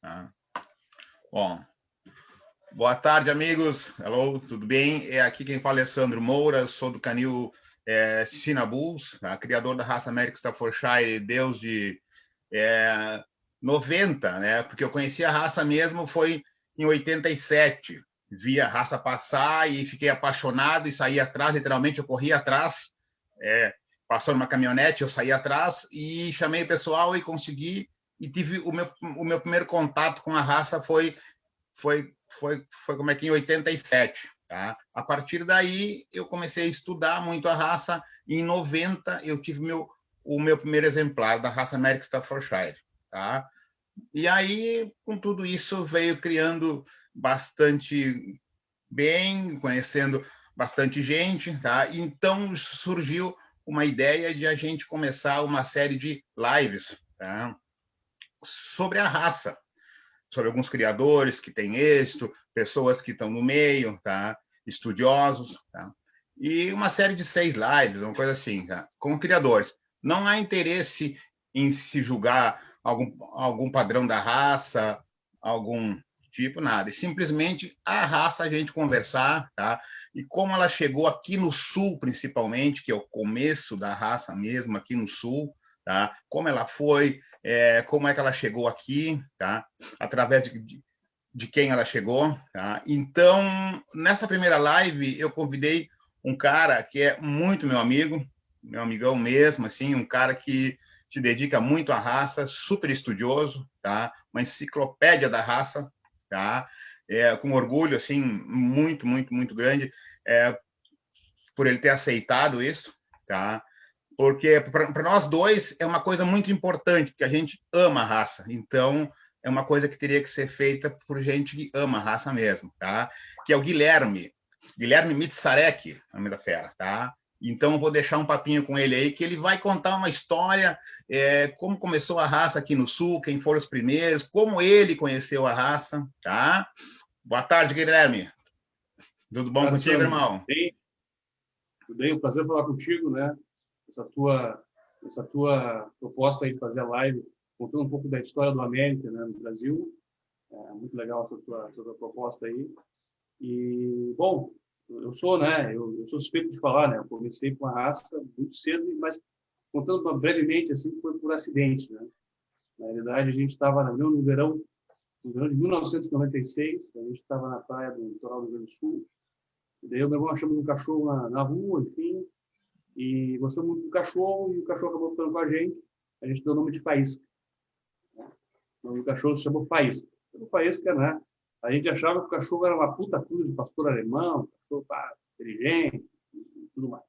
Tá? Bom, boa tarde, amigos. Hello, tudo bem? Aqui quem fala é Sandro Moura, eu sou do canil Cinabulls, tá? Criador da raça American Staffordshire, desde 90, né? Porque eu conheci a raça mesmo foi em 87. Vi a raça passar e fiquei apaixonado e saí atrás, literalmente eu corri atrás, passou numa caminhonete, eu saí atrás e chamei o pessoal e consegui, e tive o meu primeiro contato com a raça foi como é que em 87, tá? A partir daí eu comecei a estudar muito a raça e em 90 eu tive o meu primeiro exemplar da raça American Staffordshire, tá? E aí, com tudo isso, veio criando bastante bem, conhecendo bastante gente, tá? Então surgiu uma ideia de a gente começar uma série de lives, tá? Sobre a raça, sobre alguns criadores que têm êxito, pessoas que estão no meio, tá? Estudiosos, tá? E uma série de 6 lives, uma coisa assim, tá? Com criadores. Não há interesse em se julgar algum padrão da raça, algum tipo, nada. E simplesmente a raça a gente conversar, tá? E como ela chegou aqui no Sul, principalmente, que é o começo da raça mesmo, aqui no Sul, tá? Como ela foi, como é que ela chegou aqui, tá? Através de quem ela chegou, tá? Então, nessa primeira live, eu convidei um cara que é muito meu amigão mesmo, assim, um cara que se dedica muito à raça, super estudioso, tá? Uma enciclopédia da raça, tá? Com orgulho, assim, muito, muito, muito grande, por ele ter aceitado isso, tá? Porque para nós dois é uma coisa muito importante, porque a gente ama a raça. Então, é uma coisa que teria que ser feita por gente que ama a raça mesmo, tá? Que é o Guilherme Mitsarek, nome da fera, tá? Então, eu vou deixar um papinho com ele aí, que ele vai contar uma história, como começou a raça aqui no Sul, quem foram os primeiros, como ele conheceu a raça, tá? Boa tarde, Guilherme. Tudo bom contigo, Sandro, irmão? tudo bem? Um prazer falar contigo, né? Essa tua proposta aí de fazer a live, contando um pouco da história do América, né, no Brasil. É muito legal essa tua proposta aí. E, bom, eu sou, né? Eu sou suspeito de falar, né? Eu comecei com a raça muito cedo, mas contando brevemente, assim, foi por acidente, né? Na realidade, a gente estava no verão de 1996, a gente estava na praia do litoral do Rio Grande do Sul. E daí o meu irmão achamos um cachorro na rua, enfim, e gostamos muito do cachorro, e o cachorro acabou ficando com a gente deu o nome de Faísca. Né? O nome do cachorro se chamou Faísca. O Faísca, né? A gente achava que o cachorro era uma puta cruz de pastor alemão, cachorro inteligente e tudo mais.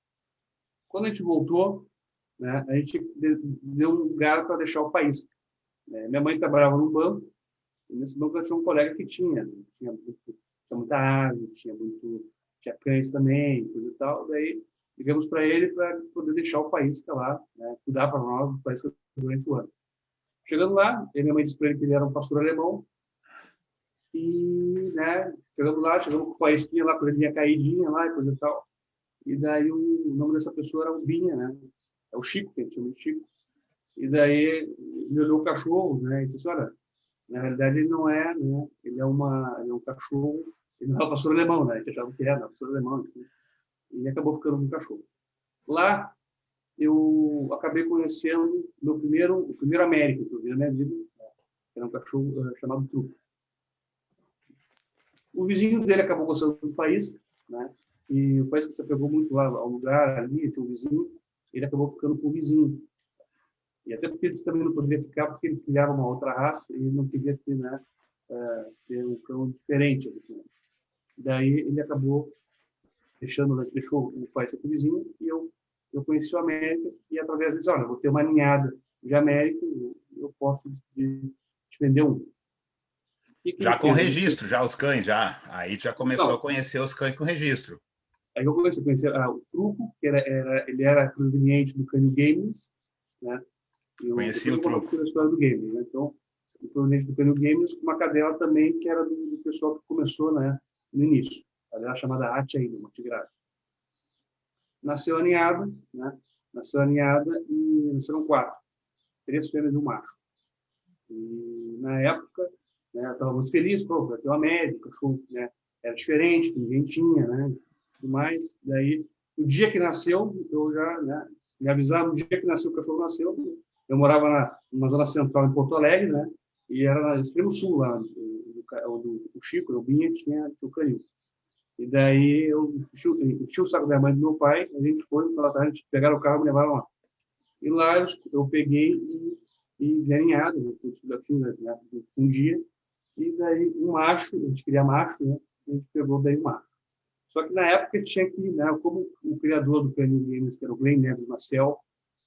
Quando a gente voltou, né, a gente deu um lugar para deixar o Faísca. Minha mãe trabalhava num banco, e nesse banco eu tinha um colega que tinha muita árvore, tinha cães também, coisa e tal. Daí ligamos para ele para poder deixar o Faísca lá, né, cuidar para nós do Faísca durante o ano. Chegando lá, minha mãe disse para ele que ele era um pastor alemão, e, né, chegamos com o Faísquinha lá, com a orelhinha caidinha lá e coisa e tal. E daí o nome dessa pessoa era o Binha, né? É o Chico, que a gente chama de Chico. E daí ele olhou o cachorro, né, e disse, olha, na realidade ele não é, né, ele é um cachorro, ele não é um pastor alemão, né? A gente achava que era pastor alemão, enfim. E acabou ficando com o cachorro. Lá, eu acabei conhecendo o primeiro América que eu vi na minha vida, que era um cachorro chamado Truco. O vizinho dele acabou gostando do Faísca, né? E o Faísca se apegou muito lá ao lugar ali, tinha um vizinho, ele acabou ficando com o vizinho. E até porque ele também não poderia ficar, porque ele criava uma outra raça e não queria ter, né, ter um cão diferente. Daí ele acabou deixou o Faísca com o vizinho, e eu conheci o América, e através disso, olha, eu vou ter uma ninhada de América, eu posso te vender um. E que ele Já com fez? Ele fez, registro, já os cães, já. Aí já começou a não, conhecer os cães com registro. aí eu conheci o Truco, que ele era proveniente do Canil Games, né? Conheci Depois o eu vou contar um truco. pouco da história do Games, né? Então, proveniente do Canil Games, com uma cadela também, que era do pessoal que começou, né, no início. Ela era chamada Atia ainda, uma tigrada. Nasceu a ninhada, né? Nasceu a ninhada e nasceram 4, 3 fêmeas e um macho. E na época né? Eu estava muito feliz, pô, vai ter uma média, o cachorro, né? Era diferente, que ninguém tinha, né? Tudo mais. Daí, o dia que nasceu, eu já, né, me avisaram, no dia que nasceu, o cachorro nasceu, eu morava numa zona central em Porto Alegre, né? E era no extremo sul, lá, o Chico, o Binha, tinha o canil. E daí eu enchi o saco da mãe do meu pai, a gente foi pela tarde, pegaram o carro e me levaram lá. E lá eu peguei e galinhado, né, um dia, e daí um macho, a gente queria macho, né? A gente pegou daí um macho. Só que na época tinha que, né, como o criador do Canil Games, que era o Glenn Neves Marcel,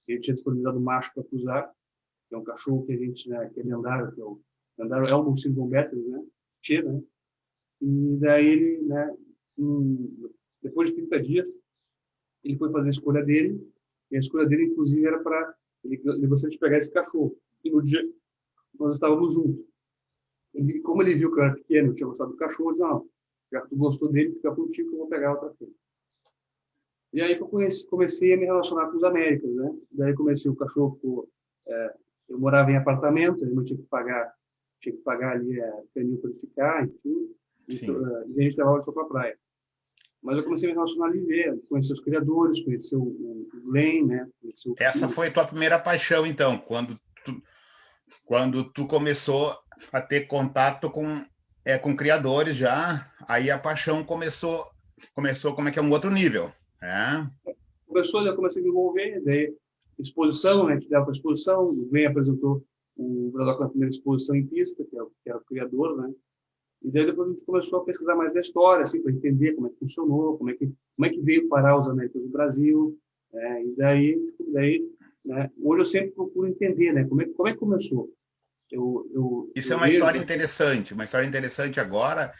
ele tinha disponibilizado o macho para cruzar, que é um cachorro que a gente, né, que é lendário, que é o lendário Elmo Silvon Betters, né? Tchê, né? E daí ele, né, depois de 30 dias, ele foi fazer a escolha dele, e a escolha dele, inclusive, era para ele gostaria de pegar esse cachorro. E no dia nós estávamos juntos. E como ele viu que eu era pequeno, eu tinha gostado do cachorro, ele disse, não, já que tu gostou dele, fica contigo que eu vou pegar outra coisa. E aí eu comecei a me relacionar com os Américas, né? Daí comecei o cachorro, eu morava em apartamento, eu não tinha que pagar ali canil para ele ficar, enfim, e a gente levava só para a praia. Mas eu comecei a me relacionar ali, conhecer os criadores, conhecer o Glenn, né? Essa foi a tua primeira paixão, então, quando tu começou a ter contato com criadores já, aí a paixão começou como é que é um outro nível, né? Já comecei a me envolver, daí exposição, né? Que dava para exposição, o Glenn apresentou o Bradock na primeira exposição em pista, que era o criador, né? E daí depois a gente começou a pesquisar mais da história, assim, para entender como é que funcionou, como é que veio parar os Américas do Brasil, e daí, né, hoje eu sempre procuro entender, né, como é que começou. Isso é uma história interessante agora,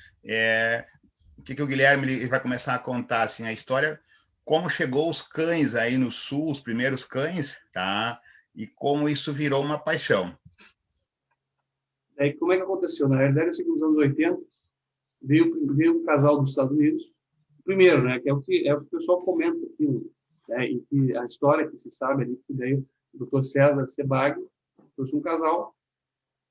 o que o Guilherme ele vai começar a contar, assim, a história, como chegou os cães aí no sul, os primeiros cães, tá? E como isso virou uma paixão. Daí, como é que aconteceu? Na realidade, eu sei que nos anos 80, veio um casal dos Estados Unidos, primeiro, né, que é o que o pessoal comenta aqui, né, e que a história que se sabe ali, que daí o Dr. César Sebag trouxe um casal,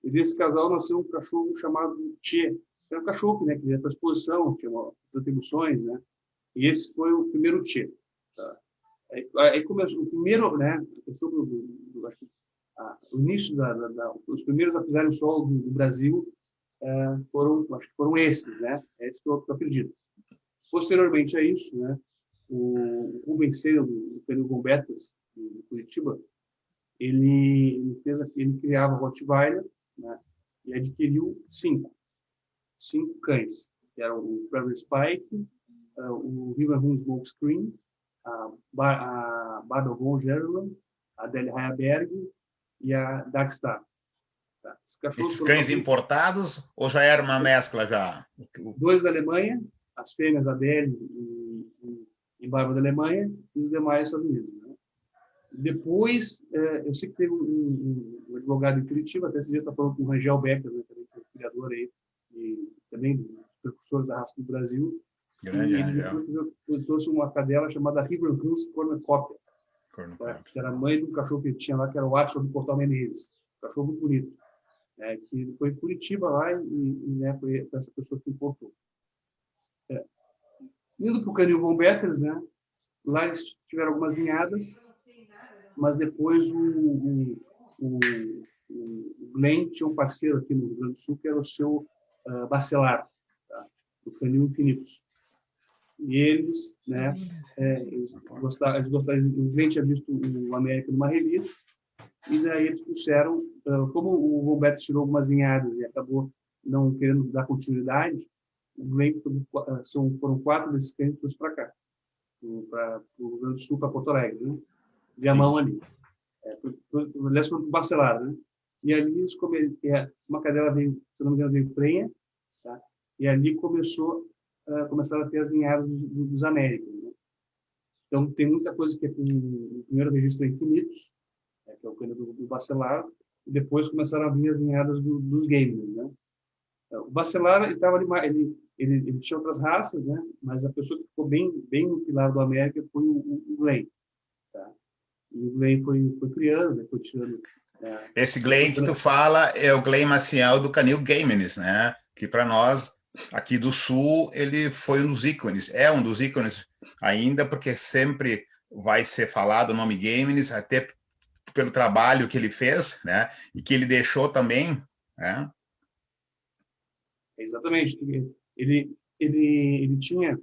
e desse casal nasceu um cachorro chamado Tchê, que era um cachorro, né, que ia para exposição, tinha umas atribuições, né, e esse foi o primeiro Tchê. Tá? Aí começou o primeiro, né, a questão acho que, o início os primeiros a pisarem o solo do Brasil acho que foram esses, né? É isso que eu acredito. Posteriormente a isso, né, o Rubens Seidel, do Canil Gombetas, de Curitiba, ele criava Rottweiler, né, e adquiriu cinco cães, que eram o Travis Spike, o Riverhund Smokescreen, a Badogon Gerland, a Adele Hayaberg e a Dagstar. Tá? Esses cães importados ou já era uma mescla já? 2 da Alemanha, as fêmeas Adele e Barba da Alemanha, e os demais dos Estados Unidos. Né? Depois, eu sei que teve um advogado em Curitiba, até esse dia está falando com o Rangel Becker, né, também, que é o criador aí, e também dos precursores da raça do Brasil. Grande, e ele depois trouxe uma cadela chamada Riverhund Cornucopia, que era a mãe do cachorro que ele tinha lá, que era o Atlas do Portal Menezes. Cachorro muito bonito. Que ele foi em Curitiba lá né, foi essa pessoa que importou. Indo para o Canil Von Betters, né, lá eles tiveram algumas ninhadas, mas depois o Glenn tinha um parceiro aqui no Rio Grande do Sul, que era o seu Bacelar, tá? Do Canil Infinitos. E eles, né, eles gostaram, o Glenn tinha visto o América numa revista, e daí eles trouxeram, como o Roberto tirou algumas linhadas e acabou não querendo dar continuidade, o Glenn, foram 4 desses cães para cá, para o Rio Grande do Sul, para Porto Alegre, né? De a mão ali. Aliás, foi para o Bacelar, né? E ali uma cadela veio, se não me engano, veio prenha, tá? E ali começaram a ter as linhadas dos Américas, né? Então, tem muita coisa que o primeiro registro é Infinitos, que é o cano do Bacelar, e depois começaram a vir as linhadas dos gamers, né? O Bacelar, ele tinha outras raças, né? Mas a pessoa que ficou bem no pilar do América foi o Glenn, tá? E o Glenn foi criando, foi tirando Esse Glenn que tu fala é o Glenn Maciel do canil Gameness, né? Que para nós, aqui do Sul, ele foi um dos ícones. É um dos ícones ainda, porque sempre vai ser falado o nome Gameness, até pelo trabalho que ele fez, né? E que ele deixou também, né? Exatamente. Ele tinha...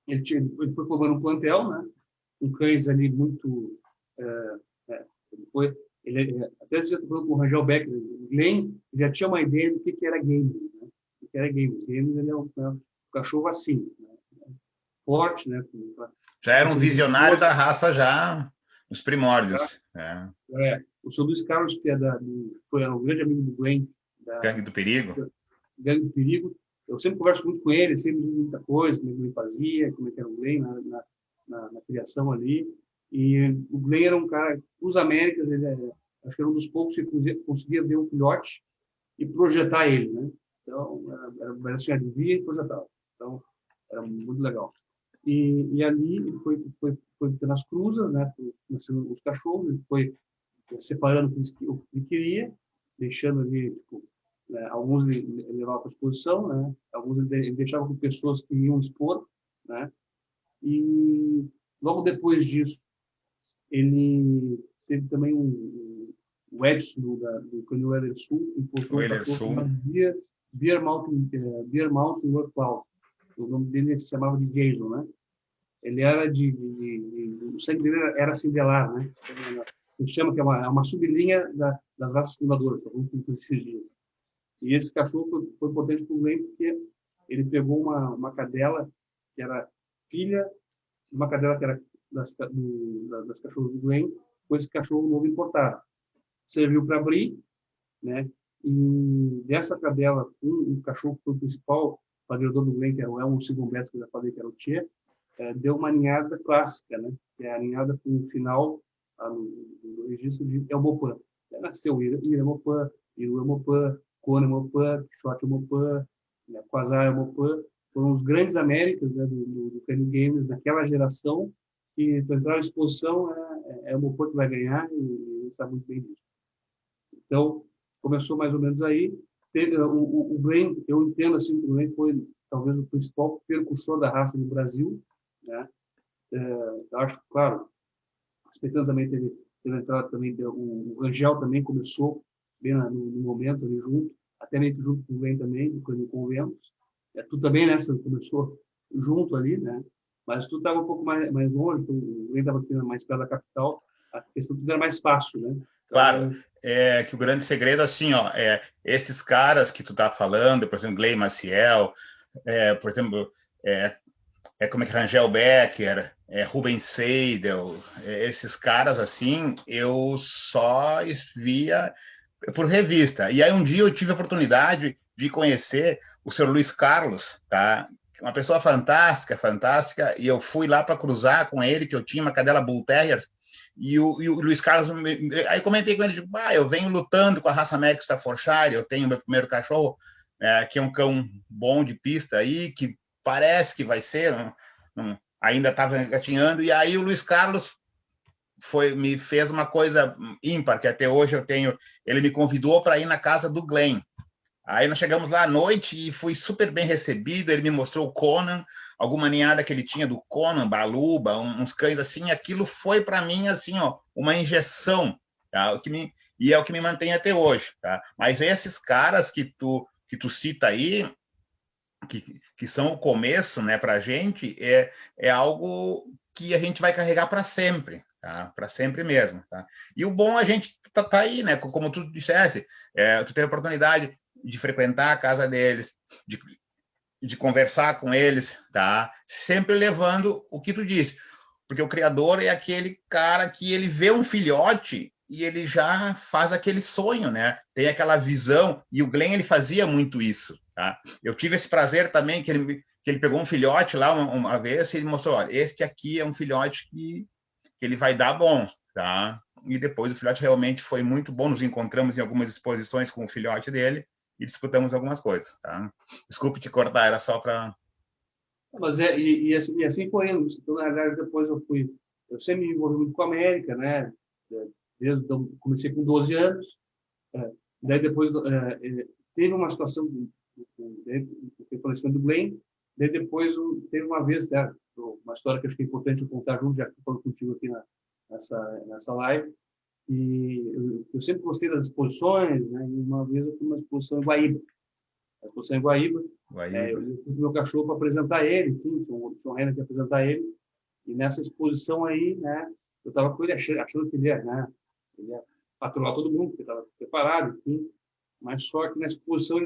Ele foi formando um plantel, né? Um cães ali muito... até esse dia eu estou falando com o Rangel Becker, o Glenn já tinha uma ideia do que era games, né? O que era games. Games, ele é um cachorro assim, né? Forte, né? Já era um visionário da raça já nos primórdios. O seu Luiz Carlos, que foi um grande amigo do Glenn, Gangue do Perigo. Gangue do Perigo. Eu sempre converso muito com ele, sempre digo muita coisa, como ele fazia, como era o Glenn na criação ali. E o Glenn era um cara, os Américas, acho que era um dos poucos que conseguia ver um filhote e projetar ele, né? Então, era assim, via e projetava. Então, era muito legal. E ali ele foi nas cruzas, né? Nascendo os cachorros, ele foi separando o que ele queria, deixando ali, tipo, né, alguns ele levava para exposição, né? Alguns ele deixava com pessoas que iam expor, né? E logo depois disso, ele teve também o Edson do Canil Edersul, importou um cachorro chamado Beer Mountain Workout. O nome dele se chamava de Jason, né? Ele era o sangue dele era cindelar, né? A gente chama que é uma sublinha das raças fundadoras, alguns esses dias. E esse cachorro foi importante para o Glenn porque ele pegou uma cadela que era filha de uma cadela que era das cachorros do Glenn, com esse cachorro novo importado. Serviu para abrir, né? E dessa cadela, o cachorro que foi o principal padrinador do Glenn, que era o Elmo Sigombeto, que eu já falei que era o Tchê, deu uma ninhada clássica, né? Que é a ninhada com o final no registro de Elmopan. Nasceu Iramopan, Iru Elmopan, Kona Elmopan, Shot Elmopan, Quasar Elmopan. Foram os grandes Américas, né, do Canil Games naquela geração, que para entrar na exposição é o Elmopan que vai ganhar e ele sabe muito bem disso. Então, começou mais ou menos aí. O Glenn, eu entendo assim, que o Glenn foi talvez o principal percussor da raça no Brasil, né? Eu acho, claro, respeitando também teve entrado também, o Rangel também começou bem no momento ali junto, até meio que junto com o Glenn também, no Conventos. Tu também, né? Você começou junto ali, né? Mas tu estava um pouco mais longe, o Glenn estava aqui mais perto da capital, a questão tudo era mais fácil, né? Então, claro, que o grande segredo, assim, ó, esses caras que tu tá falando, por exemplo, Glenn Maciel, por exemplo, como é que Rangel Becker, Rubens Seidel, esses caras, assim, eu só via por revista. E aí um dia eu tive a oportunidade de conhecer o senhor Luiz Carlos, tá? Uma pessoa fantástica, fantástica, e eu fui lá para cruzar com ele, que eu tinha uma cadela Bull Terrier, e o Luiz Carlos, aí comentei com ele, tipo, eu venho lutando com a raça América Staffordshire, eu tenho meu primeiro cachorro, que é um cão bom de pista aí, que parece que vai ser, ainda estava engatinhando, e aí o Luiz Carlos me fez uma coisa ímpar, que até hoje eu tenho, ele me convidou para ir na casa do Glenn. Aí nós chegamos lá à noite e fui super bem recebido, ele me mostrou o Conan, alguma ninhada que ele tinha do Conan, Baluba, uns cães assim, aquilo foi para mim assim, ó, uma injeção, tá? E é o que me mantém até hoje, tá? Mas esses caras que tu cita aí, que são o começo, né, para a gente, é algo que a gente vai carregar para sempre, tá? Para sempre mesmo, tá? E o bom a gente tá aí, né? Como tu disseste, tu teve a oportunidade de frequentar a casa deles, de conversar com eles, tá? Sempre levando o que tu disse, porque o criador é aquele cara que ele vê um filhote e ele já faz aquele sonho, né? Tem aquela visão, e o Glenn ele fazia muito isso, tá? Eu tive esse prazer também que ele pegou um filhote lá uma vez e ele mostrou, olha, este aqui é um filhote que ele vai dar bom, tá? E depois o filhote realmente foi muito bom, nos encontramos em algumas exposições com o filhote dele e disputamos algumas coisas, tá? Desculpe te cortar, era só para... Mas assim foi indo. Então, na verdade, depois eu sempre me envolvi muito com a América, né? Então, comecei com 12 anos, daí depois teve uma situação, o falecimento do Glenn, daí depois teve uma vez, né, uma história que acho que é importante eu contar junto, já que estou falando contigo aqui nessa live, e eu sempre gostei das exposições, né, e uma vez eu fui numa exposição em Guaíba. A exposição em Guaíba, eu fui com meu cachorro para apresentar ele, enfim, tinha um Renner que apresentar ele, e nessa exposição aí, né, eu estava com ele achando que ele ia patrulhar todo mundo, porque estava preparado, enfim, mas só que na exposição,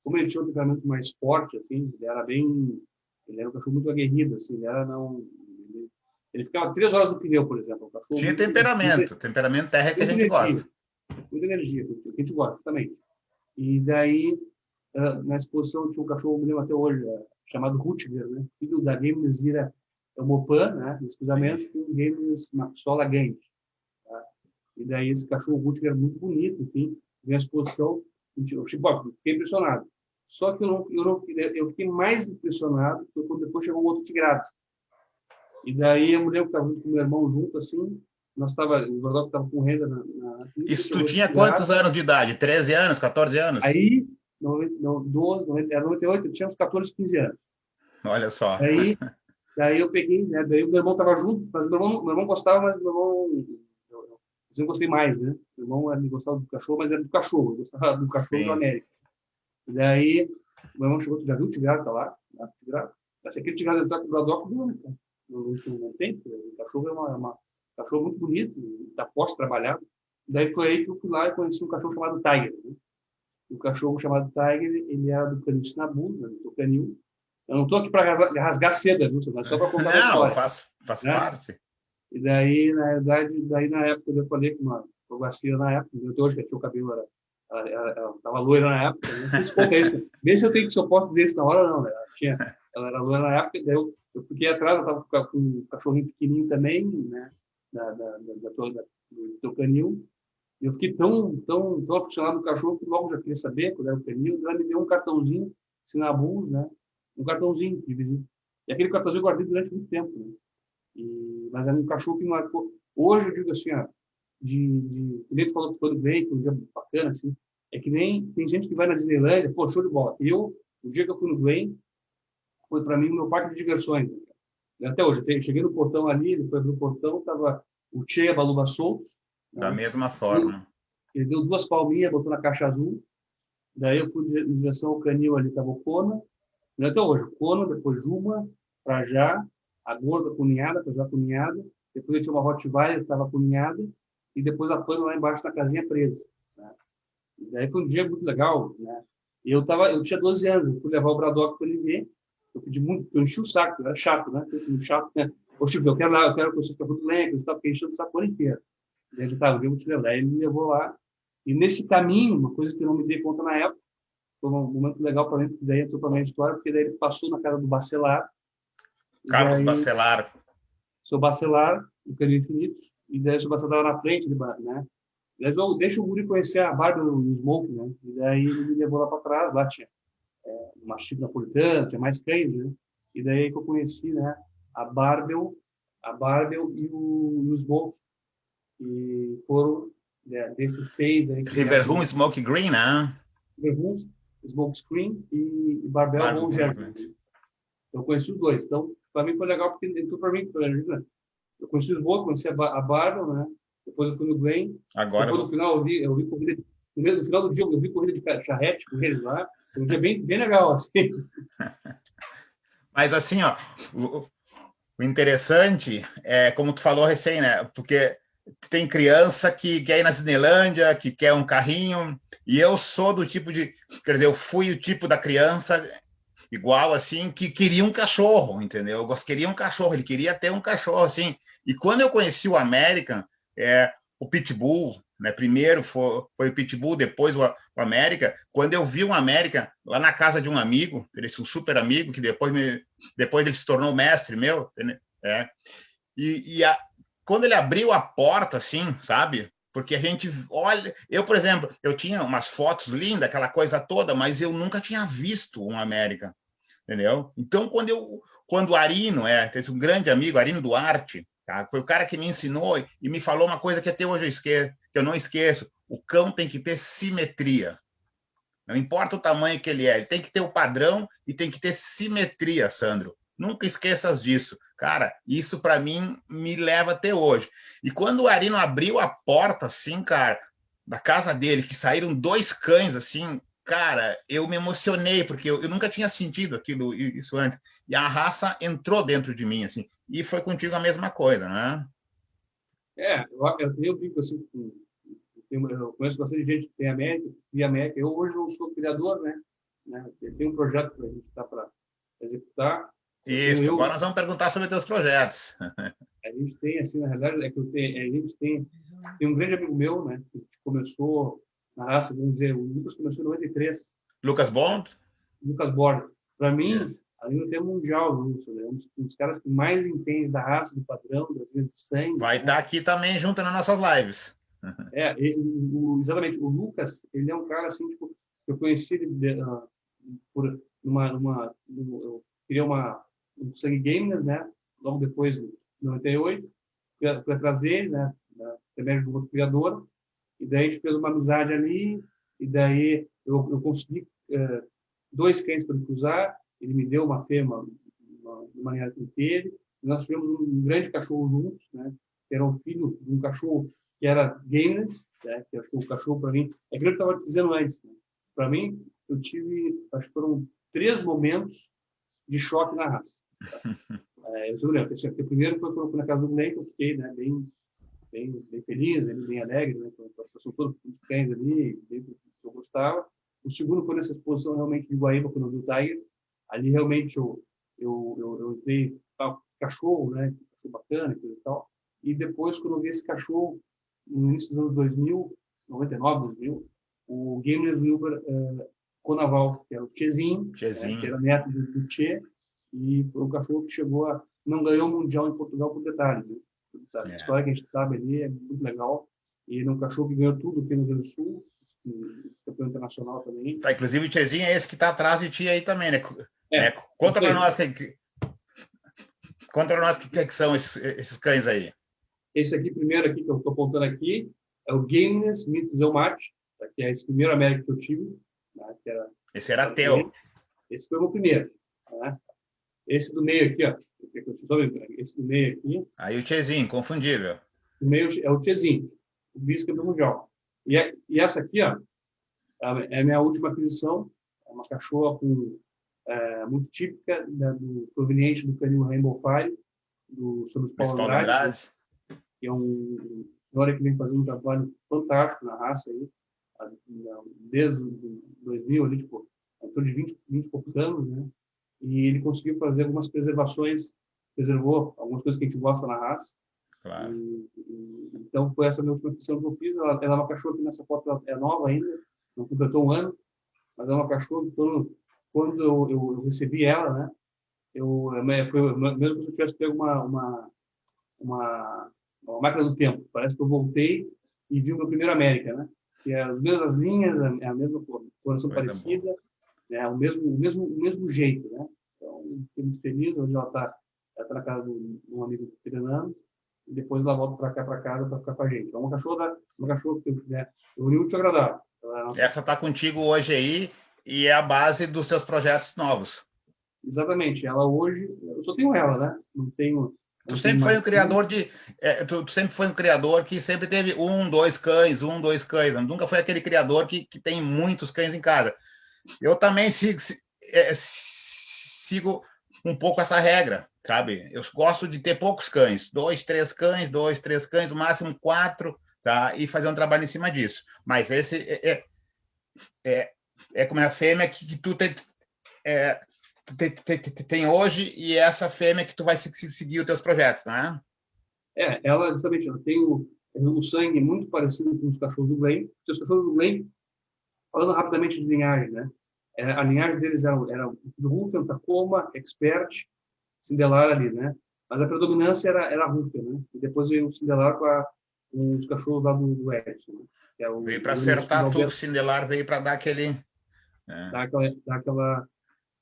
como ele tinha um temperamento mais forte, assim, ele era um cachorro muito aguerrido, assim, ele ficava 3 horas no pneu, por exemplo. Tinha temperamento terra é que a gente gosta. Muita energia, que a gente gosta, também. E daí, na exposição, tinha um cachorro, me lembro até hoje, chamado Rutger, né? Filho da Game Zira Mopan, né? Nesse cruzamento, e um Game Maxola Gang. Tá? E daí, esse cachorro Rutger era muito bonito, enfim, veio a exposição, eu fiquei impressionado. Só que eu fiquei mais impressionado quando depois chegou um outro tigrado. E daí, a mulher que estava junto com o meu irmão, junto, assim, o Braddock estava com renda na Isso tu tinha quantos anos de idade? 13 anos, 14 anos? Aí, 98, eu tinha uns 14, 15 anos. Olha só. Daí eu peguei, né? Daí o meu irmão estava junto, mas meu irmão gostava, mas meu irmão... Eu gostei mais, né? Meu irmão ele gostava do cachorro, mas era do cachorro. Eu gostava do cachorro do América. E daí, meu irmão chegou, tu já viu o tigrado, tá lá? Se aquele tigrado entrar com o Braddock, não tem. O cachorro é cachorro muito bonito, está forte, trabalhado. Daí foi aí que eu fui lá e conheci um cachorro chamado Tiger. Né? O cachorro chamado Tiger, ele era do canil Sinabu, né, do canil. Eu não estou aqui para rasgar seda, viu? Mas só para contar a história. Não, faz né? parte. E daí, na verdade, na época, eu falei com uma vacina na época, até hoje que tinha o cabelo, ela estava loira na época, né? Não sei se conta isso. Vê se eu posso dizer isso na hora ou não. Né? Ela era loira na época, daí eu fiquei atrás, eu estava com um cachorrinho pequenininho também, né? do canil. E eu fiquei tão aficionado no cachorro que logo já queria saber qual era o canil. Ela me deu um cartãozinho, Sinabus, né? Um cartãozinho de visita. E aquele cartãozinho eu guardei durante muito tempo. Né? Mas era um cachorro que marcou. Hoje eu digo assim, ó, o Neto falou que foi do bem, que um dia bacana, assim. É que nem tem gente que vai na Disneylândia, pô, show de bola. O dia que eu fui no Glen, foi para mim o meu parque de diversões. Até hoje, eu cheguei no portão ali, ele foi abrir o portão, estava o Tchê e a Baluba soltos. Da mesma forma. Ele deu 2 palminhas, botou na caixa azul. Daí eu fui em direção ao canil ali, estava o Kona. E até hoje, o Kona, depois Juma, Prajá, a gorda cunhada, Prajá cunhada. Depois eu tinha uma Rottweiler, que estava cunhada. E depois a Pano lá embaixo na casinha presa. Né? E daí foi um dia muito legal. Né? E eu tinha 12 anos, eu fui levar o Braddock para ele ver. Eu pedi muito, eu enchi o saco, era chato, né? Muito chato, né? Chico, eu quero que vocês fiquem lentos, você está enchendo o saco inteiro. Daí ele estava, eu vou te levar. Aí ele me levou lá. E nesse caminho, uma coisa que eu não me dei conta na época, foi um momento legal para mim, porque daí entrou para a minha história, porque daí ele passou na casa do Bacelar. Carlos Bacelar. Seu Bacelar, do Canil Infinitos, e daí o seu Bacelar estava na frente, né? Deixa o Guri conhecer a Barbie e o Smoke, né? E daí ele me levou lá para trás, lá tinha uma chique napolitana, tinha mais cães, né? E daí que eu conheci, né? A Barbel e o Smoke. E foram desses 6 aí. Riverroom Smoke Green, né? Riverroom, Smoke Screen e Barbel ou German. Eu conheci os 2. Então, para mim foi legal, porque entrou para mim. Eu conheci o Smoke, conheci a Barbel, né? Depois eu fui no Glen. Agora. Depois no final eu vi corrida. No final do dia eu vi corrida de charrete com eles lá. Foi um dia bem legal, assim. Mas assim, ó, o interessante é, como tu falou recém, né? Porque tem criança que quer ir na Disneylândia, que quer um carrinho, e eu sou do tipo de... Quer dizer, eu fui o tipo da criança igual, assim, que queria um cachorro, entendeu? Eu queria um cachorro, ele queria ter um cachorro, assim. E quando eu conheci o American, o Pitbull, né? Primeiro foi o Pitbull, depois o América. Quando eu vi um América lá na casa de um amigo, ele é um super amigo, que depois ele se tornou mestre meu, quando ele abriu a porta, assim, sabe? Porque a gente olha... Eu, por exemplo, eu tinha umas fotos lindas, aquela coisa toda, mas eu nunca tinha visto um América, entendeu? Então, quando o Arino, esse um grande amigo, Arino Duarte, Tá? Foi o cara que me ensinou e me falou uma coisa que até hoje que eu não esqueço. O cão tem que ter simetria. Não importa o tamanho que ele tem que ter o padrão e tem que ter simetria, Sandro. Nunca esqueças disso. Cara, isso para mim me leva até hoje. E quando o Arino abriu a porta, assim, cara, da casa dele, que saíram 2 cães, assim, cara, eu me emocionei, porque eu nunca tinha sentido isso antes. E a raça entrou dentro de mim, assim. E foi contigo a mesma coisa, né? Eu digo assim, eu conheço bastante gente que tem América, e América. Eu hoje não sou criador, né? Eu tenho um projeto para a gente estar para executar. Isso, agora nós vamos perguntar sobre teus projetos. A gente tem, assim, na realidade, a gente tem um grande amigo meu, né? Que começou na raça, vamos dizer, o Lucas começou em 93. Lucas Bond? Lucas Borges. Para mim, Yes. ali no tempo mundial, Wilson, né? Um dos caras que mais entende da raça, do padrão, das linhas de sangue. Vai estar aqui também junto nas nossas lives. Exatamente. O Lucas, ele é um cara assim, tipo, eu conheci ele por eu queria um Sangue Gamers, né? Logo depois, em 98, fui atrás dele, né? Também de um outro criador, e daí a gente fez uma amizade ali, e daí eu consegui 2 cães para ele cruzar, ele me deu uma fêmea, uma maneira que ele teve, e nós tivemos um grande cachorro juntos, né? Que era um filho de um cachorro que era Gameless, né? Que acho que o cachorro, para mim, é aquilo que eu estava dizendo antes, né? Para mim, eu tive, acho que foram 3 momentos de choque na raça. Tá? Eu lembro, o primeiro foi quando eu fui na casa do Ney, que eu fiquei, né, bem feliz, ele bem alegre, né, com as pessoas todas, os cães ali, que eu gostava. O segundo foi nessa exposição realmente de Guaíba, quando eu vi o Tiger. Ali realmente eu entrei, cachorro, né, cachorro bacana, coisa e tal. E depois, quando eu vi esse cachorro, no início dos anos 2000, 99, 2000, o Gameless Wilber Conaval, que era o Tchezinho, que era neto do Tchê, e foi um cachorro que não ganhou o Mundial em Portugal por detalhe. Né? A história que a gente sabe ali é muito legal. E ele é um cachorro que ganhou tudo aqui no Rio Grande do Sul, campeão internacional também. Tá, inclusive o Tchezinho é esse que está atrás de ti aí também, né? Conta para nós que são esses cães aí. Esse aqui, primeiro aqui, que eu estou apontando aqui, é o Gameless Mito Zelmate, que é esse primeiro América que eu tive. Né, esse era teu. Esse foi o meu primeiro. Né? Esse do meio aqui, ó. Esse do meio aqui. Aí o Tchezinho, confundível. O meio é o Tchezinho, o vice-campeão mundial. E essa aqui, ó, é a minha última aquisição. É uma cachorra muito típica, proveniente do canil Rainbow Fire, do Sr. Paulo Andrade, que é um senhor que vem fazendo um trabalho fantástico na raça aí, desde 2000, ali, tipo, em torno de 20 e poucos anos, né? E ele conseguiu fazer algumas preservações, preservou algumas coisas que a gente gosta na raça. Claro. Então, foi essa minha última aquisição que eu fiz. Ela é uma cachorra que nessa foto é nova ainda, não completou um ano, mas é uma cachorra que quando eu recebi ela, né? Foi mesmo que eu tivesse pego uma máquina do tempo. Parece que eu voltei e vi o meu primeiro América, né? Que é as mesmas linhas, é a mesma coloração parecida, né? O mesmo jeito, né? Então, fiquei muito feliz. Hoje ela está na casa de um amigo Fernando, e depois ela volta para cá, para casa, para ficar com a gente. É uma cachorra que eu uni muito agradável. Essa está contigo hoje aí e é a base dos seus projetos novos. Exatamente. Ela hoje, eu só tenho ela, né? Não tenho. Tu sempre foi um criador tu sempre foi um criador que sempre teve 1, 2 cães. Nunca foi aquele criador que tem muitos cães em casa. Eu também sigo um pouco essa regra, sabe? Eu gosto de ter poucos cães, 2, 3 cães, no máximo 4, tá? E fazer um trabalho em cima disso. Mas esse é como a fêmea que tu tem hoje e essa fêmea que tu vai seguir os teus projetos, não é? Ela justamente ela tem o sangue muito parecido com os cachorros do Glenn. Os cachorros do Glenn, falando rapidamente de linhagem, né? A linhagem deles era de Ruffin, Tacoma, Expert, Cindelar ali, né? Mas a predominância era Ruffin, né? E depois veio o Cindelar com os cachorros lá do Edson, né? Que é veio para acertar tudo, o Cindelar veio para dar aquele... Dar aquela...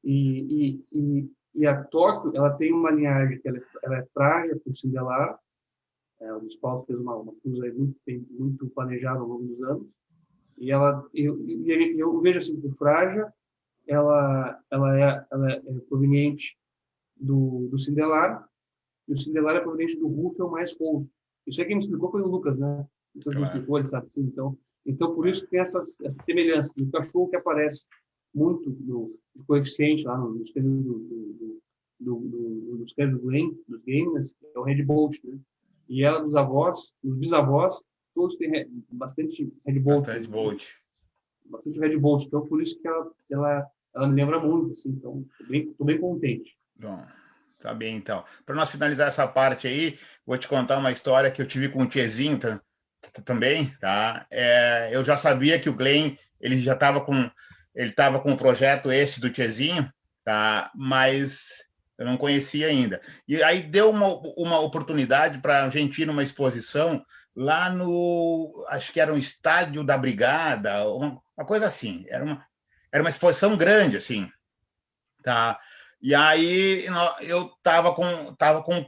E a Tóquio, ela tem uma linhagem que ela é frágil com o Cindelar, O Luiz Paulo fez uma cruz aí muito planejada ao longo dos anos. E eu vejo assim que o Fraja ela é proveniente do Sindelar, e o Sindelar é proveniente do Ruffel mais Rolf. Isso aí quem me explicou foi o Lucas, né? Então, me explicou, ele sabe tudo. Então, por isso que tem essa semelhança. O cachorro que aparece muito no coeficiente lá nos termos dos Glen, dos Games, é o Red Bolt, né? E ela, dos avós, dos bisavós, todos têm bastante Red Bolt. Bastante Bolt. Bastante Red Bolt. Então, por isso que ela me lembra muito, assim. Então, tô bem contente. Bom, tá bem, então. Para nós finalizar essa parte aí, vou te contar uma história que eu tive com o Tiezinho também, tá? Eu já sabia que o Glenn, ele estava com o projeto esse do Tiezinho, tá? Mas eu não conhecia ainda. E aí deu uma oportunidade para a gente ir numa exposição lá acho que era um estádio da Brigada, uma coisa assim. Era uma exposição grande, assim, tá? E aí eu tava com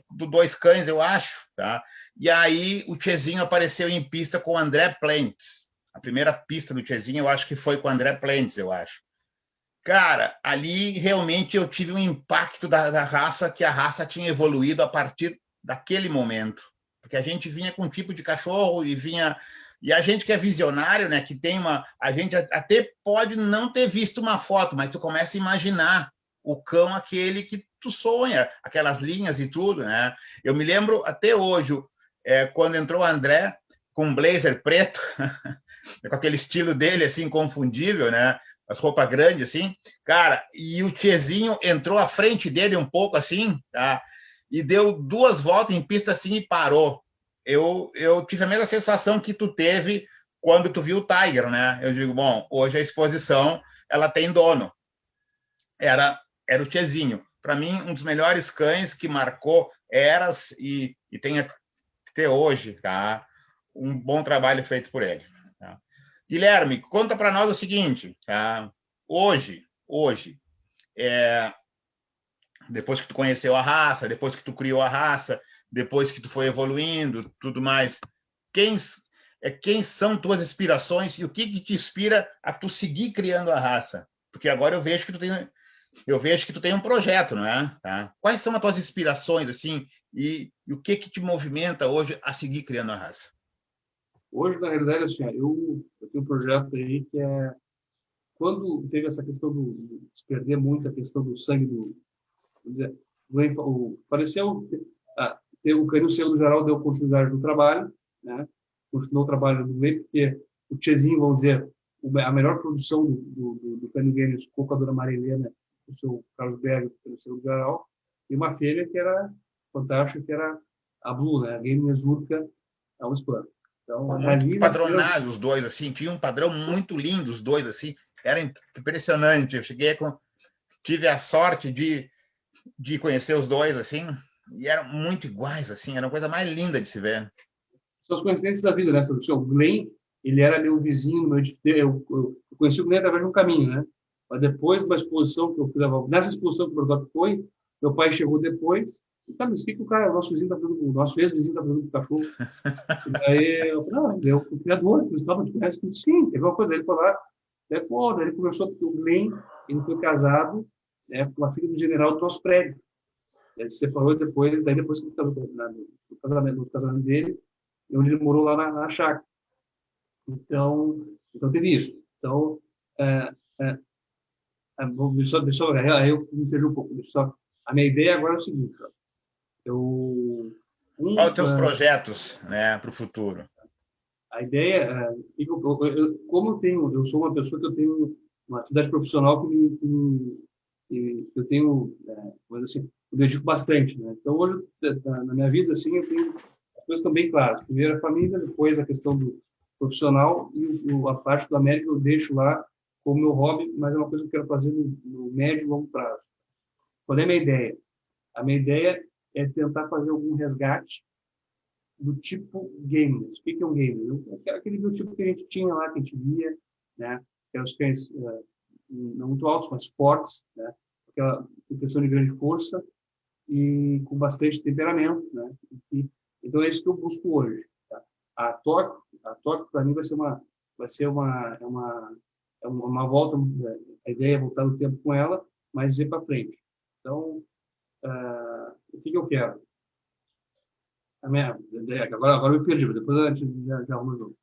2 cães, eu acho, tá? E aí o Tiezinho apareceu em pista com o André Plentes. A primeira pista do Tiezinho, eu acho que foi com o André Plentes, eu acho. Cara, ali realmente eu tive um impacto da raça, que a raça tinha evoluído a partir daquele momento. Porque a gente vinha com um tipo de cachorro e a gente que é visionário, né, que tem a gente até pode não ter visto uma foto, mas tu começa a imaginar o cão aquele que tu sonha, aquelas linhas e tudo, né? Eu me lembro até hoje, quando entrou o André com um blazer preto, com aquele estilo dele, assim, inconfundível, né? As roupas grandes, assim, cara, e o Tiezinho entrou à frente dele um pouco, assim, tá? E deu 2 voltas em pista, assim, e parou. Eu tive a mesma sensação que tu teve quando tu viu o Tiger, né? Eu digo, bom, hoje a exposição, ela tem dono. Era o Tiezinho. Para mim, um dos melhores cães que marcou eras e tem até hoje, tá? Um bom trabalho feito por ele. Tá? Guilherme, conta para nós o seguinte, tá? Hoje, depois que tu conheceu a raça, depois que tu criou a raça, depois que tu foi evoluindo, tudo mais, quem são tuas inspirações e o que te inspira a tu seguir criando a raça? Porque agora eu vejo que tu tem um projeto, não é? Tá? Quais são as tuas inspirações, assim, e o que te movimenta hoje a seguir criando a raça? Hoje, na realidade, assim, eu tenho um projeto aí que quando teve essa questão de se perder muito a questão do sangue pareceu o Canil Seu do Geral deu continuidade no trabalho, né? Continuou o trabalho do Glenn, porque o Tchezinho, vamos dizer, a melhor produção do Canil Games ficou com a dona Maria Helena, o seu Carlos Berg, do Canil Seu do Geral, e uma fêmea que era fantástica, que era a Blue, né? A Game Nezurka, a Usplan. Então, muito padronados os dois, assim, tinha um padrão muito lindo os dois, assim, era impressionante. Eu tive a sorte de conhecer os dois, assim, e eram muito iguais, assim, era a coisa mais linda de se ver. São as coincidências da vida, né? O Glenn, ele era meu vizinho, eu conheci o Glenn através de um caminho, né? Mas depois de uma exposição que eu fui, nessa exposição que o Brodok foi, meu pai chegou depois, e tá, mas o que o cara, o nosso vizinho tá fazendo, o nosso ex-vizinho está fazendo com o cachorro? E daí eu falei, não, eu fui criador, tu estava, te conhece? Sim, teve uma coisa, ele falou lá, daí ele conversou, porque o Glenn, ele foi casado, né, com a filha do general do nosso prédio. Ele se separou depois, depois que no casamento dele, onde ele morou lá na chácara. Então teve isso. Então, aí eu me perdi um pouco. A minha ideia agora é o seguinte: qual os teus projetos, né, para o futuro? A ideia, como eu sou uma pessoa que eu tenho uma atividade profissional que eu tenho, assim, eu dedico bastante, né? Então hoje na minha vida assim eu tenho as coisas estão bem claras. Primeiro a família, depois a questão do profissional e a parte do América eu deixo lá como meu hobby, mas é uma coisa que eu quero fazer no médio e longo prazo. Qual é a minha ideia? A minha ideia é tentar fazer algum resgate do tipo gamer. O que é um gamer? Aquele do tipo que a gente tinha lá, que a gente via, né? Que eram os cães não muito altos, mas fortes, né? Aquela questão de grande força e com bastante temperamento, né? E Então, é isso que eu busco hoje. Tá? A Tóquio para mim, é uma volta, a ideia é voltar no tempo com ela, mas ir para frente. Então, o que eu quero? Agora eu me perdi, depois a gente já arruma de novo.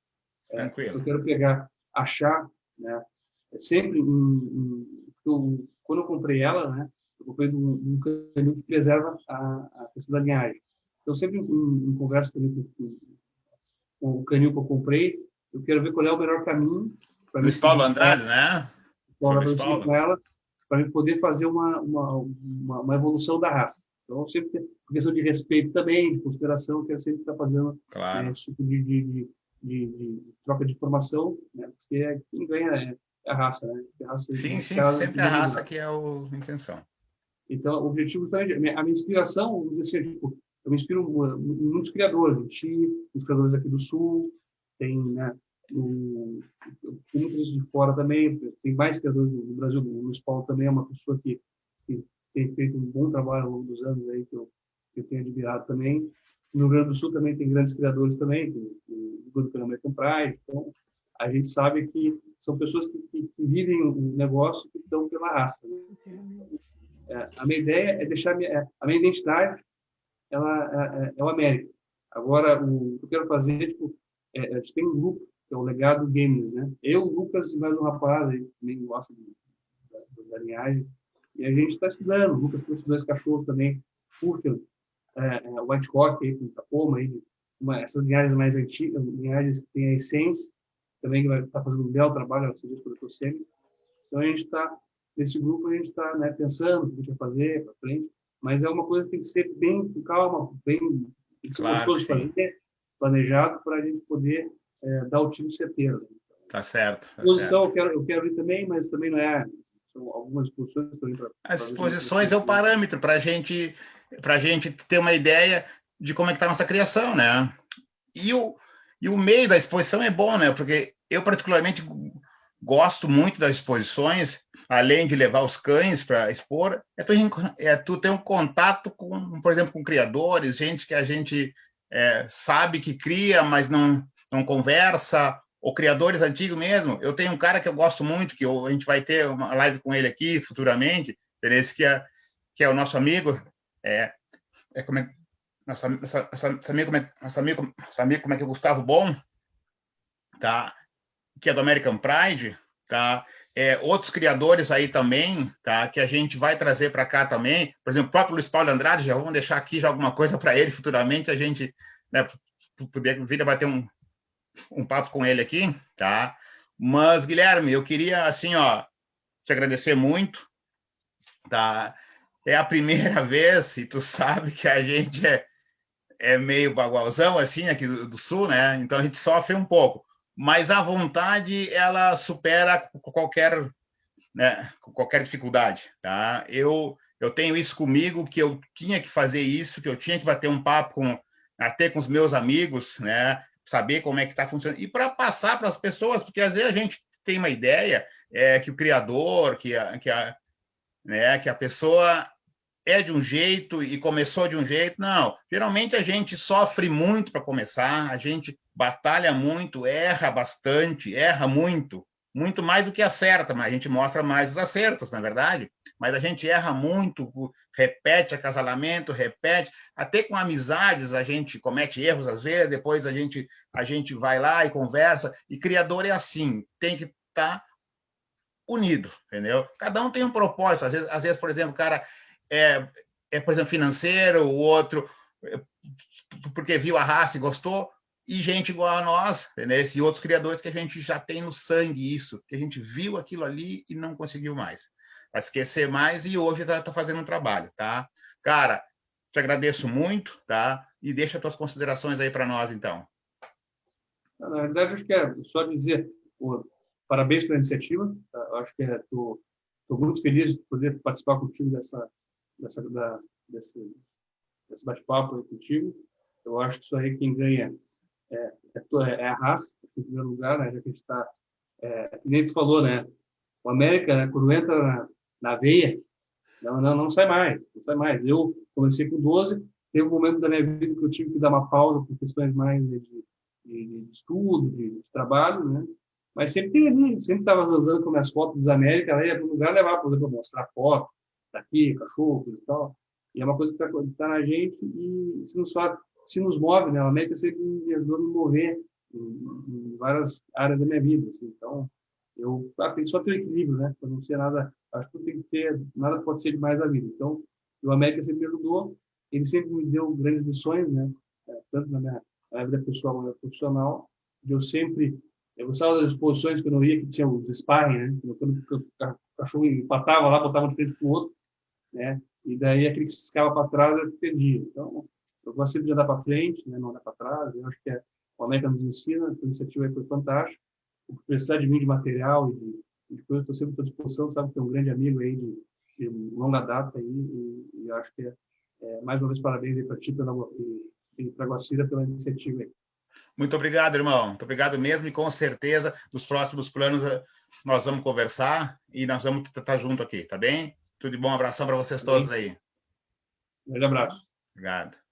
Tranquilo. Eu quero achar, né? Sempre, quando eu comprei ela, né? Eu comprei um canil que preserva a questão da linhagem. Então, sempre em conversa também com o canil que eu comprei, eu quero ver qual é o melhor caminho para me Luiz Paulo seguir com ela, Andrade, né? Seu Luiz Paulo. para poder fazer uma evolução da raça. Então, sempre tem questão de respeito também, de consideração, eu quero sempre estar fazendo, Claro. né, esse tipo de troca de informação, né, porque quem ganha é a raça, né? A raça, Sim, sempre a primeiro raça lugar. que é a intenção. Então, o objetivo também, a minha inspiração, vamos dizer assim, tipo, eu me inspiro em muitos criadores, os criadores aqui do Sul, tem, né, tem muita gente de fora também, tem mais criadores do Brasil, o Luiz Paulo também é uma pessoa que tem feito um bom trabalho ao longo dos anos aí, que eu tenho admirado também. No Rio Grande do Sul também tem grandes criadores também, o Grupo American Pride, então a gente sabe que são pessoas que vivem o negócio e que estão pela raça, né? A minha ideia é deixar a minha identidade, ela é o América. Agora, o que eu quero fazer, tipo, a gente tem um grupo, que é o Legado Games, né? Eu, o Lucas e mais um rapaz aí, que também gosta da linhagem, e a gente está estudando. O Lucas trouxe 2 cachorros também, Puffin, White Rock, aí, com Tacoma, aí, essas linhagens mais antigas, linhagens que têm a essência, também que vai estar fazendo um belo trabalho, a serviço do Dr. Semi. Então, a gente está, nesse grupo, a gente está, né, pensando o que a gente vai fazer para frente, mas é uma coisa que tem que ser bem com calma, tem que ser Claro que gostoso de sim. fazer, planejado, para a gente poder dar o tiro certeiro. Tá certo. Tá Exposição, certo. eu quero ir também, mas também não é. São algumas exposições também para As ver exposições é o parâmetro para a gente ter uma ideia de como é que está a nossa criação, né? E o meio da exposição é bom, né? Porque eu, particularmente, gosto muito das exposições, além de levar os cães para expor, tu ter um contato com, por exemplo, com criadores, gente que a gente sabe que cria, mas não conversa, ou criadores antigos mesmo. Eu tenho um cara que eu gosto muito, a gente vai ter uma live com ele aqui futuramente, esse que é o nosso amigo, como é, nosso amigo, como é que é o Gustavo Bom, tá? Que é do American Pride, tá? Outros criadores aí também, tá? Que a gente vai trazer para cá também. Por exemplo, o próprio Luiz Paulo Andrade, já vamos deixar aqui já alguma coisa para ele futuramente, a gente, né, poder vir a bater um papo com ele aqui, tá? Mas, Guilherme, eu queria, assim, ó, te agradecer muito, tá? É a primeira vez, e tu sabe que a gente é meio bagualzão, assim, aqui do Sul, né? Então a gente sofre um pouco. Mas a vontade, ela supera qualquer, né, qualquer dificuldade, tá? Eu tenho isso comigo, que eu tinha que fazer isso, que eu tinha que bater um papo até com os meus amigos, né? Saber como é que está funcionando. E para passar para as pessoas, porque às vezes a gente tem uma ideia que o criador, né, que a pessoa é de um jeito e começou de um jeito. Não, geralmente a gente sofre muito para começar, a gente batalha muito, erra bastante, erra muito, muito mais do que acerta, mas a gente mostra mais os acertos, na é verdade. Mas a gente erra muito, repete acasalamento, repete, até com amizades a gente comete erros às vezes, depois a gente vai lá e conversa, e criador é assim, tem que estar unido, entendeu? Cada um tem um propósito, às vezes por exemplo, o cara por exemplo, financeiro, o outro porque viu a raça e gostou, e gente igual a nós, entendeu? E outros criadores que a gente já tem no sangue isso, que a gente viu aquilo ali e não conseguiu mais. Vai esquecer mais e hoje está fazendo um trabalho, tá? Cara, te agradeço muito, tá? E deixa as tuas considerações aí para nós, então. Na verdade, acho que é só dizer parabéns pela iniciativa. Tá? Acho que estou muito feliz de poder participar contigo desse bate-papo contigo. Eu acho que isso aí quem ganha é a raça, em primeiro lugar, né? Já que a gente está, nem tu falou, né? O América, né, quando entra na veia, não sai mais, não sai mais. Eu comecei com 12, teve um momento da minha vida que eu tive que dar uma pausa por questões mais de estudo, de trabalho, né? Mas sempre tem ali, sempre estava usando com minhas fotos dos América, ela ia para um lugar levar, por exemplo, mostrar foto, daqui, cachorro e tal. E é uma coisa que está na gente e se nos move, né? A América sempre me ajudou a me mover em várias áreas da minha vida, assim. Então, tem que só ter equilíbrio, né? Para não ser nada, acho que tem que ter, nada pode ser demais da vida. Então, o América sempre me ajudou, ele sempre me deu grandes lições, né? Tanto na vida pessoal como na profissional, de eu gostava das exposições que eu não ia, que tinha os sparring, né? Quando o cachorro empatava lá, botava de frente para o outro, né? E daí aquele que ficava para trás eu perdia. Então, eu gosto sempre de andar para frente, né? Não andar para trás. Eu acho que o América nos ensina, a iniciativa aí foi fantástica. Por precisar de mim de material e de coisa, estou sempre à disposição, sabe que tem um grande amigo aí de longa data aí, e acho que mais uma vez parabéns aí para ti e para a Guacira pela iniciativa aí. Muito obrigado, irmão. Muito obrigado mesmo, e com certeza, nos próximos planos, nós vamos conversar e nós vamos estar junto aqui, tá bem? Tudo de bom, abração para vocês todos aí. Um grande abraço. Obrigado.